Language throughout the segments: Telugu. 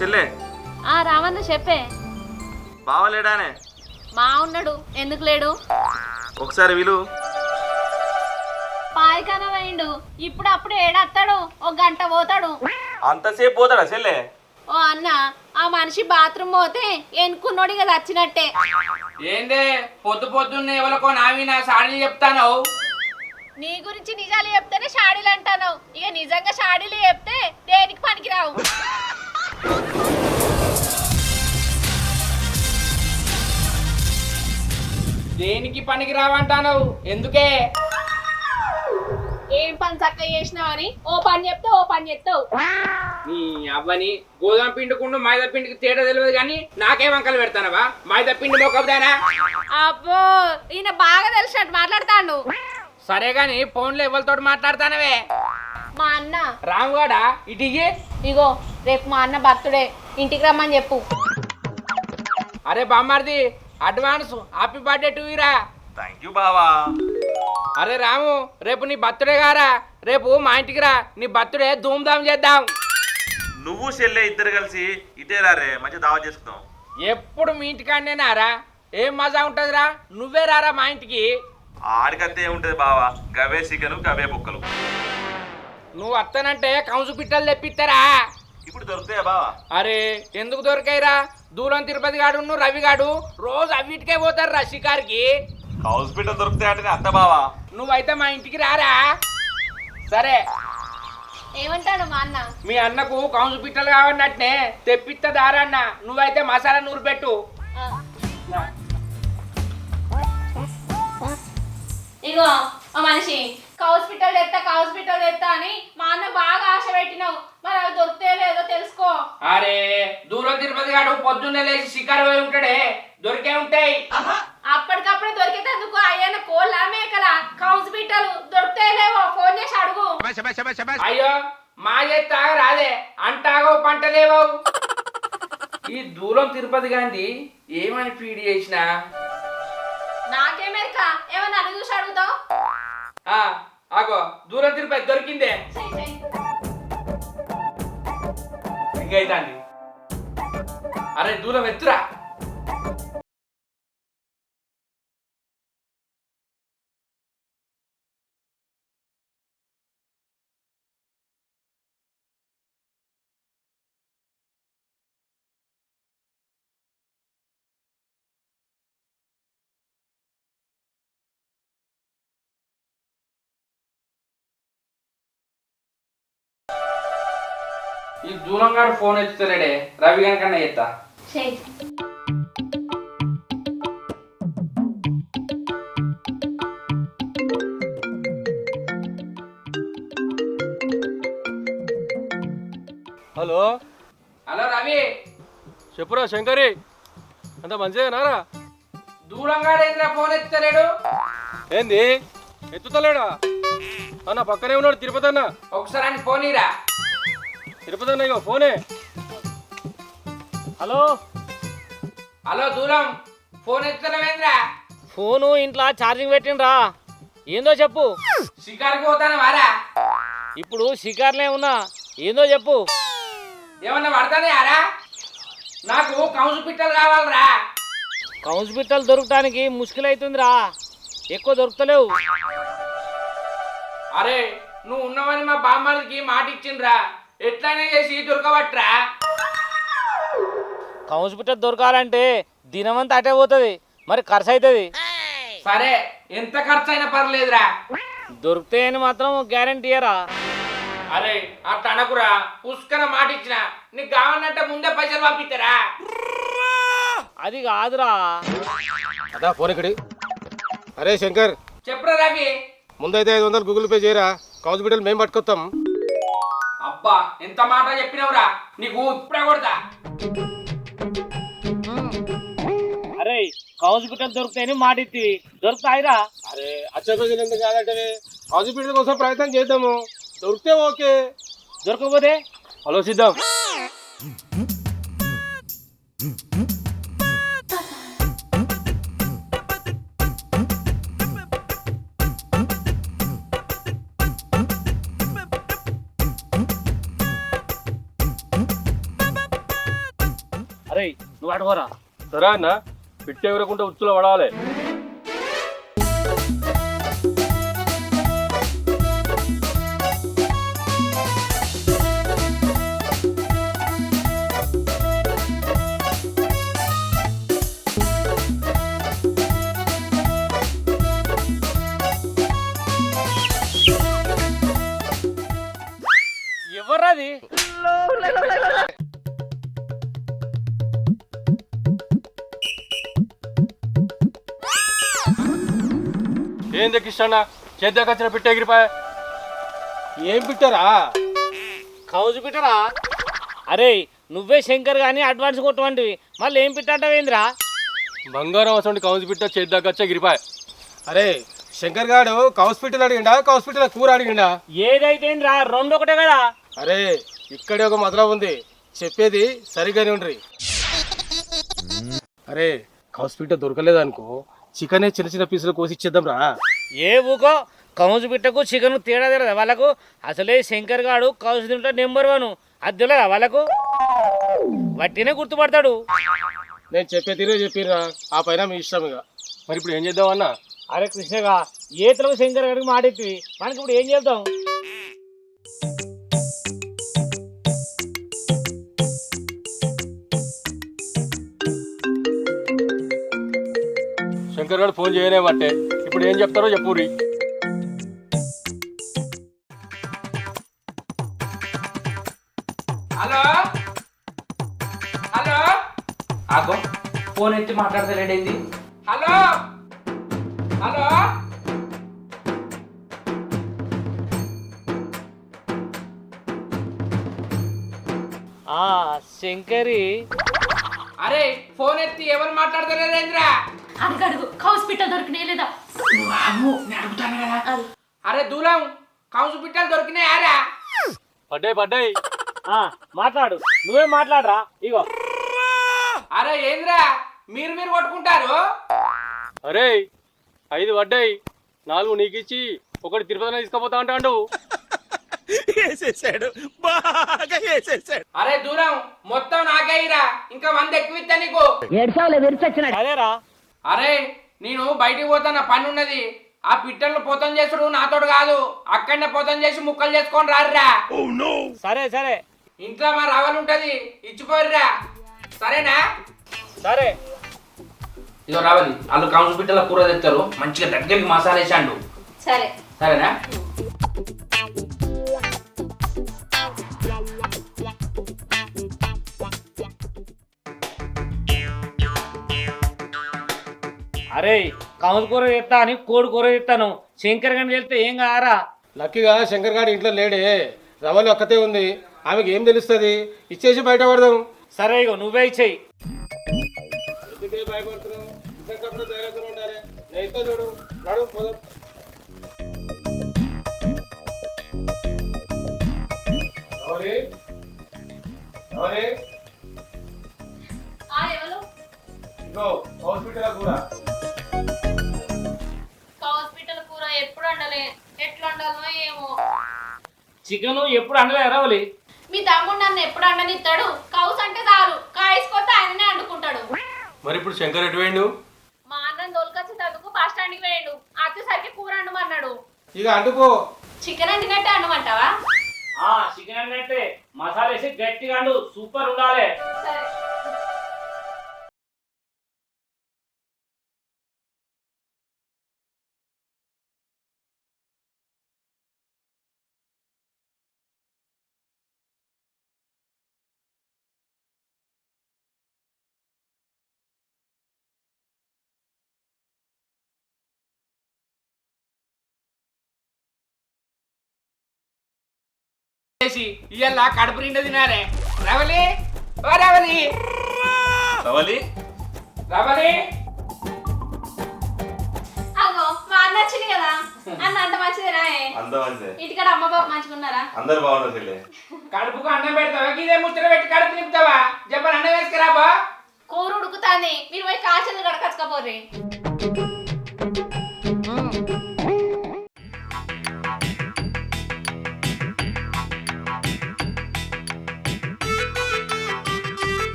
చెల్లె రావన్న చెప్పే. బావలేడానే? మా ఉన్నాడు, ఎందుకు లేడు? ఒకసారి వీలు. పాయకాన వేయండు, ఇప్పుడు అప్పుడు ఏడత్తాడు, ఒక గంట పోతాడు. అంతసేపు పోతాడా చెల్లె? ఓ అన్న, ఆ మనిషి బాత్రూమ్ పోతే ఎన్నుకున్నోడు ఇక వచ్చినట్టే. ఏందే పొద్దు పొద్దున్నే ఎవరికో నావి నా సాడీలు చెప్తాను. నీ గురించి నిజాలు చెప్తేనే షాడీలు అంటాను, ఇక నిజంగా షాడీలు చెప్తే దేనికి పనికిరావు. దేనికి పనికి రావంటాను? ఎందుకే? ఏం పని చక్క చేసినావని ఓ పని చెప్తే ఓ పని చెప్తావు. నీ అవ్వని గోధుమ పిండికుండు మైదా పిండికి తేడా తెలియదు కానీ నాకేం వంకలు పెడతానవా? మైదా పిండి మొక్కదానా? అబ్బో, ఈయన బాగా తెలిసినట్టు మాట్లాడతాడు. సరే గాని ఫోన్లో ఎవరితో మాట్లాడతానవే? మా అన్న రాముగాడా ఇటీకి. ఇగో రేపు మా అన్న బర్త్డే, ఇంటికి రమ్మని చెప్పు. అరే బామ్మారిది, అడ్వాన్స్ హ్యాపీ బర్త్డే టు యూరా. థ్యాంక్ యూ బావా. అరే రాము, రేపు నీ బర్త్డే గారా, రేపు మా ఇంటికి రా, నీ బర్త్డే ధూమ్ధామ్ చేద్దాం. నువ్వు చెల్లె ఇద్దరు కలిసి ఇటే రారే, మంచి దావా చేసుకుందాం. ఎప్పుడు మీ ఇంటికాడనేనారా? ఏం మజా ఉంటుందిరా? నువ్వే రారా మా ఇంటికి. ఆడికంతే ఏముంటది బావా, గవే చికెను గవే బుక్కలు. నువ్వు వస్తానంటే కంసు పిట్టలు తెప్పిస్తారా? ఇప్పుడు దొరుకుతాయా బావా? అరే ఎందుకు దొరికాయిరా? దూరం తిరుపతి గాడు రవిగాడు రోజు అవిటికే పోతారు రా షికార్కి. హాస్పిటల్ దొరుకుతాయంటే అంత బావా. నువ్వైతే మా ఇంటికి రారా. సరే, ఏమంటాడు మా అన్న? మీ అన్నకు కంసు పిట్టలు కావన్నట్నే తెప్పిస్తా దారా అన్న. నువ్వైతే మసాలా నూరు పెట్టు. ఇగో ఆ మనిషి హాస్పిటల్ తెస్తా అని మా అన్న బాగా ఆశ పెట్టినావు, మరి అవి దొరికితే లేదో తెలుసుకో. అరే దూరం తిరుపతి గాడు పొద్దున్నే లేచి షికారు పోయి ఉంటాడే, దొరికే ఉంటాయి. అప్పటికప్పుడే దొరికేటందుకు అయ్యన్న కోళ్ళ మేకల హాస్పిటల్ దొరికితే లేవో ఫోన్ చేసి అడుగు. అయ్యో మా చేత రాదే అంటాగో పంటలేవో. ఈ దూరం తిరుపతి గాంధీ ఏమని ఫీడ్ చేసినా నాకేమేరక, ఏమన్నా అను చూసి అడుగుతావు? ఆగో దూరం తిరుపతి దొరికిందే. ఇంకైతాండి. అరే దూరం ఎత్తురా. ఈ దూరం గారు ఫోన్ ఎత్తుతలేడే, రవి కనుకన్నా ఎత్తా. హలో హలో రవి, చెప్పురా శంకరి, అంత మంచిదేనారా? దూరం గారు ఏంద్రా ఫోన్ ఎత్తుతలేడు? ఏంది ఎత్తుతలేడా? అన్న పక్కనే ఉన్నాడు తిరుపతి అన్న. ఒకసారి అని ఫోన్ ఇరా. తిరుపతి అన్న ఇగో ఫోనే. హలో హలో దూరం, ఫోన్ ఎత్తుతలేవేంద్రా? ఫోను ఇంట్లో ఛార్జింగ్ పెట్టిండ్రా. ఏందో చెప్పు. షికారుకి పోతాను వారా? ఇప్పుడు షికార్లే ఉన్నా, ఏందో చెప్పు. ఏమన్నా పడతానే ఆరా? నాకు కంసు పిట్టలు కావాలరా. కౌన్స్ పిట్టలు దొరకటానికి ముష్కిల్ అవుతుందిరా, ఎక్కువ దొరుకుతలేవు. అరే నువ్వు ఉన్నవని మా బామ్మకి మాట ఇచ్చిండ్రా, ఎట్లనే చేసి దొరకబట్రా. కౌన్స్ పిట్టలు దొరకాలంటే దినమంతా అటే పోతుంది, మరి ఖర్చు అవుతుంది. సరే ఎంత ఖర్చు అయినా పర్లేదురా. దొరికితే అని మాత్రం గ్యారెంటీ ఇయరా. అరే అట్లా అనకురా, పుష్కర మాట ఇచ్చిన. నీకు కావాలంటే ముందే పైసలు పంపిస్తారా? అది కాదురా. అదా ఫోన్ ఎక్కడి? అరే శంకర్, చెప్పురా రవి. ముందైతే 500 గూగుల్ పే చేయరా, హాస్పిటల్ మేము పట్టుకొస్తాం. అబ్బా ఎంత మాట చెప్పినవురా, నీకు ఇప్పుడే కొడతా. అరే కౌన్స్ పిట్టలు దొరుకుతాయని మాట ఇచ్చి దొరుకుతాయిరా. అరే అచ్చపేజలు ఎందుకు కాదంటే హాస్పిటల్ కోసం ప్రయత్నం చేద్దాము, దొరికితే ఓకే, దొరకకపోతే ఆలోచిద్దాం. నువ్వు అడగరా. సరే అన్న పిట్ట ఎగరకుండా ఉచ్చులో పడాలి. ఎవర్రాది? ఏం దక్కిస్తాడా చేద్దాకొచ్చిన పిట్ట ఎగిరిపాయ. ఏం పిట్టరా? కౌజు పిట్టరా? అరే నువ్వే శంకర్ కానీ అడ్వాన్స్ కొట్టవంటివి మళ్ళీ ఏం పిట్టంటావేంద్రా? బంగారం అసలు కౌజు పిట్ట చేద్దాకొచ్చా ఎగిరిపాయ. అరే శంకర్ గాడు కౌస్ పిట్టలు అడిగిండా కౌస్ పిట్టల కూర అడిగిండా? ఏదైతేంద్రా రెండు ఒకటే కదా. అరే ఇక్కడే ఒక మతలం ఉంది చెప్పేది సరిగానే ఉండ్రి. అరే కౌస్ పిట్ట దొరకలేదనుకో చికెనే చిన్న చిన్న పీసులు కోసి ఇచ్చేద్దాం రా. ఏ ఊకో కౌజు పిట్టకు చికెన్ తేడా తెలియదా వాళ్ళకు? అసలే శంకర్ గాడు కౌజు తింటే నెంబర్ 1 అది తెలియదా వాళ్ళకు? వట్టినే గుర్తుపడతాడు. నేను చెప్పే తీరే చెప్పిరా ఆ పైన మీ ఇష్టం ఇక. మరి ఇప్పుడు ఏం చేద్దాం అన్న? అరే కృష్ణగా ఏతలకు శంకర్ గారికి మాట ఎత్తివి మనకి ఇప్పుడు ఏం చేద్దాం? శంకర్ గారు ఫోన్ చేయనే బట్టే ఇప్పుడు ఏం చెప్తారో చెప్పురి. హలో హలో ఆగో ఫోన్ ఎత్తి మాట్లాడతలేడేంది? హలో హలో శంకరి అరే ఫోన్ ఎత్తి ఎవరు మాట్లాడతలేరేంద్రా? అడుగు హాస్పిటల్ దొరికినాయి లేదా? అరే దూరం కౌసు పిట్టలు దొరికినాయారా? పడ్డాయి మాట్లాడు నువ్వే మాట్లాడరా. ఇగో అరే ఏంద్రా మీరు కొట్టుకుంటారు? అరే 5 పడ్డాయి 4 నీకిచ్చి 1 తిరుపతి తీసుకుపోతా అంటాడు. అరే దూరం మొత్తం నాకేయిరా ఇంకా 100 ఎక్కువ ఇస్తా నీకు. అదేరా. అరే నేను బయటికి పోతాను పని ఉన్నది. ఆ పిట్టలను పోతం చేసుడు నాతోడు కాదు అక్కడనే పోతం చేసి ముక్కలు చేసుకొని రారురా. సరే సరే ఇంట్లో మా రవలు ఉంటది ఇచ్చిపోర్రా. సరేనా? సరే ఇదో రావాలి వాళ్ళు కౌన్స్ పిట్టల కూర తెస్తారు మంచిగా దగ్గరికి మసాలా వేసాండు. సరే సరేనా? అరే కౌసు కూర తెస్తా అని కోడి కూర తెస్తాను. శంకర్ గని వెళ్తే ఏం కారా? లక్కీగా శంకర్ గారి ఇంట్లో లేడే రవలి ఒక్కతే ఉంది. ఆమెకి ఏం తెలుస్తుంది ఇచ్చేసి బయట పడదాం. సరే ఇగో నువ్వే ఇచ్చేయి. హాస్పిటల్ కూర ఎప్పుడు వండలే ఎట్లా వండాలో ఏమో. చికెన్ ఎప్పుడు అండలే రావాలి. మీ తమ్ముడు నన్ను ఎప్పుడు అండనిస్తాడు? కౌస్ అంటే చాలు కాయసుకొస్తే ఆయననే అండుకుంటాడు. మరి ఇప్పుడు శంకర్ ఎటు వేయండు? మా అన్నని దొలకొచ్చేటందుకు బస్ స్టాండ్కి వేయండు. వచ్చేసరికి కూర అండమన్నాడు. ఇక అంటుకో. చికెన్ అండినట్టే అండమంటావా? చికెన్ అంటే మసాలా వేసి గట్టిగా అండు సూపర్ ఉండాలి. సరే ఇయ్యాల కడుపు నిండా తినారే. రవలి ఓ రవలి రవలి రవలి అగో మా అన్న వచ్చింది కదా. అన్న అంత మంచిదేనా? అందరూ మంచిదే. ఇంటికాడ అమ్మ బాబు మంచిగున్నారా? అందరు బాగున్నారు చెల్లె. కడుపుకు అన్నం పెడతావా? ఇదే ముచ్చట పెట్టి కడుపు నింపుతావా? చెప్పని అన్నం వేసుకురాబా. కూర ఉడుకుతాంది మీరు పోయి కాచలు గడకచ్చుకపోర్రి.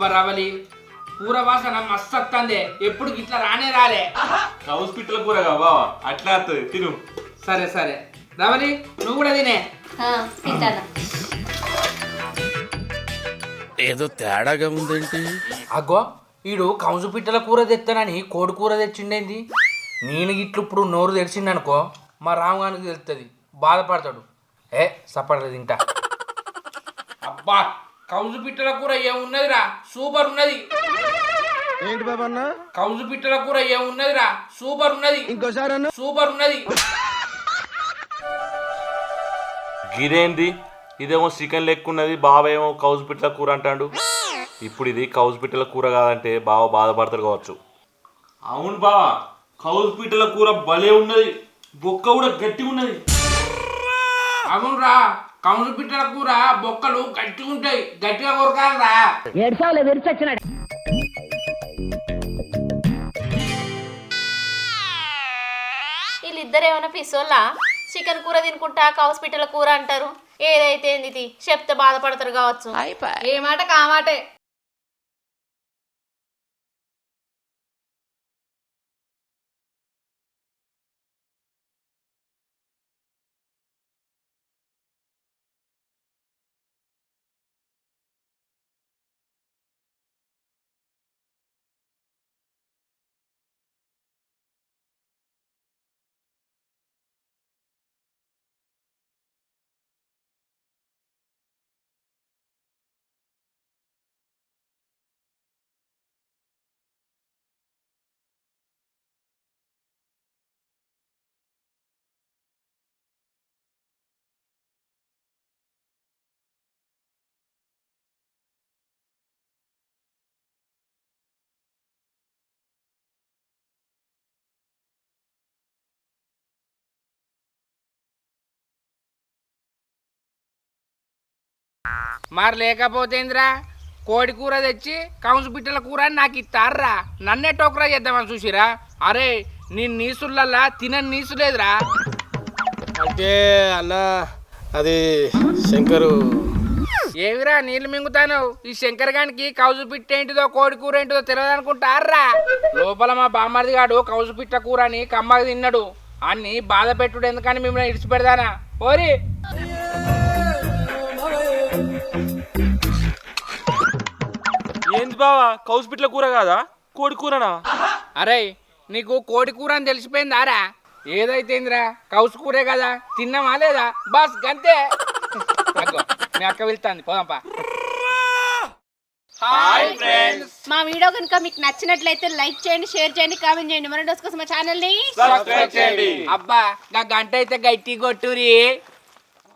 అబ్బా రవలి కూర వాసన మస్తు వస్తుంది ఎప్పుడు ఇట్లా రానే రాలే కౌస్ పిట్టల కూర బావా అట్లా వస్తుంది తిను. సరే సరే రవలి నువ్వు కూడా తినే తింటాను. ఏదో తేడాగా ఉందేంటి? అగ్గో వీడు కౌసు పిట్టల కూర తెస్తానని కోడి కూర తెచ్చిండేంది. నేను ఇట్లు ఇప్పుడు నోరు తెరిచిండనుకో మా రామగానికి తెలుస్తుంది, బాధపడతాడు. సపడలేదు తింటా. అబ్బా కౌజు పిట్టల కూర ఏమున్నదిరా సూపర్ ఉన్నది. ఏంటి బాబన్న? కౌజు పిట్టల కూర ఏమున్నదిరా సూపర్ ఉన్నది. ఇంకోసారి సూపర్ ఉన్నది. గిదేంది ఇదేమో చికెన్ లెక్కున్నది, బావ ఏమో కౌసు పిట్టల కూర అంటాడు. ఇప్పుడు ఇది కౌసు పిట్టల కూర కాదంటే బావ బాధపడతాడు కావచ్చు. అవును బావా, కౌసు పిట్టల కూర భలే ఉన్నది, బొక్క కూడా గట్టిగా ఉన్నది. అవునురా కౌజు పిట్టల కూర బొక్కలు గట్టిగా ఉంటాయి, గట్టిగా కొరకాలరా. వీళ్ళిద్దరు ఏమైనా పిసోళ్ళా? చికెన్ కూర తినుకుంటా కౌస్ పిట్టల కూర అంటారు. ఏదైతే ఏంది చెప్తే బాధపడతారు కావచ్చు. ఏ మాట కామాటే. మరి లేకపోతేంద్రా కోడి కూర తెచ్చి కౌసు పిట్టల కూర అని నాకు ఇస్తారా? నన్నే టోకరా చేద్దామని చూసిరా? అరే నేను నీసులల్లా తినని నీసు లేదురా. అంటే అన్న అది శంకరు. ఏవిరా నీళ్ళు మింగుతాను? ఈ శంకర్ గానికి కౌసు పిట్ట ఏంటిదో కోడి కూర ఏంటిదో తెలియదు అనుకుంటారా? లోపల మా బామ్మర్ది గాడు కౌసు పిట్ట కూర అని కమ్మగా తిన్నాడు. అన్ని బాధ పెట్టుడు ఎందుకని మిమ్మల్ని ఇడిచి పెడదానా? ఓరి ఏంది బావా, కౌసు పిట్టల కూర కాదా కోడి కూరనా? అరే నీకు కోడి కూర అని తెలిసిపోయిందారా? ఏదైతేందిరా కౌసు కూరే కదా, తిన్నామా లేదా బస్ గంతే. అగ్గో, మీ అక్క వెళ్తాంది పోదాంపా. హాయ్ ఫ్రెండ్స్, మా వీడియో కనుక మీకు నచ్చినట్లయితే లైక్ చేయండి, షేర్ చేయండి, కామెంట్ చేయండి. మరో డోస్ కోసం మా ఛానల్ ని సబ్స్క్రైబ్ చేయండి. అబ్బా గంట అయితే గట్టి కొట్టురి.